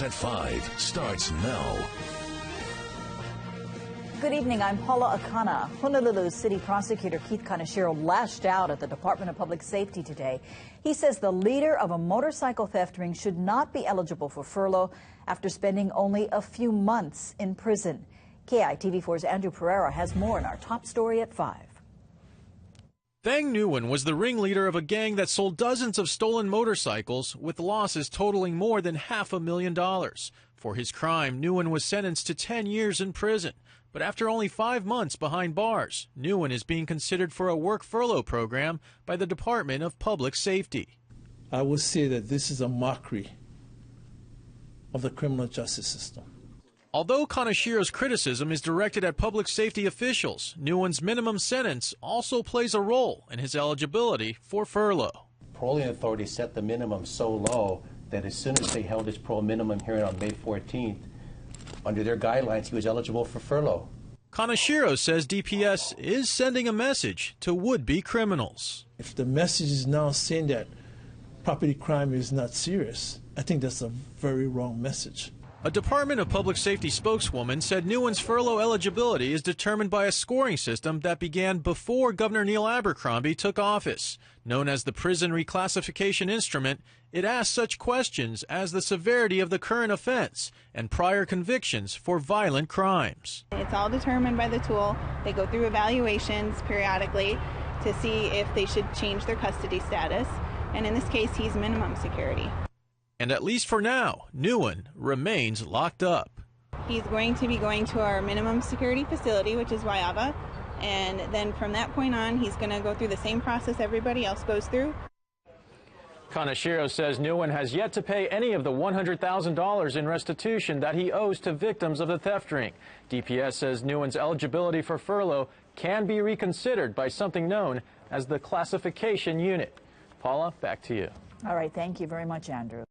at 5 starts now. Good evening, I'm Paula Akana. Honolulu's City Prosecutor Keith Kaneshiro lashed out at the Department of Public Safety today. He says the leader of a motorcycle theft ring should not be eligible for furlough after spending only a few months in prison. KITV4's Andrew Pereira has more in our top story at 5. Thang Nguyen was the ringleader of a gang that sold dozens of stolen motorcycles, with losses totaling more than $500,000. For his crime, Nguyen was sentenced to 10 years in prison. But after only 5 months behind bars, Nguyen is being considered for a work furlough program by the Department of Public Safety. I would say that this is a mockery of the criminal justice system. Although Kaneshiro's criticism is directed at public safety officials, Nguyen's minimum sentence also plays a role in his eligibility for furlough. Paroling authorities set the minimum so low that as soon as they held his parole minimum hearing on May 14th, under their guidelines, he was eligible for furlough. Kaneshiro says DPS is sending a message to would-be criminals. If the message is now saying that property crime is not serious, I think that's a very wrong message. A Department of Public Safety spokeswoman said Nguyen's furlough eligibility is determined by a scoring system that began before Governor Neil Abercrombie took office. Known as the Prison Reclassification Instrument, it asks such questions as the severity of the current offense and prior convictions for violent crimes. It's all determined by the tool. They go through evaluations periodically to see if they should change their custody status. And in this case, he's minimum security. And at least for now, Nguyen remains locked up. He's going to be going to our minimum security facility, which is Waiava, and then from that point on, he's going to go through the same process everybody else goes through. Kaneshiro says Nguyen has yet to pay any of the $100,000 in restitution that he owes to victims of the theft ring. DPS says Nguyen's eligibility for furlough can be reconsidered by something known as the classification unit. Paula, back to you. All right, thank you very much, Andrew.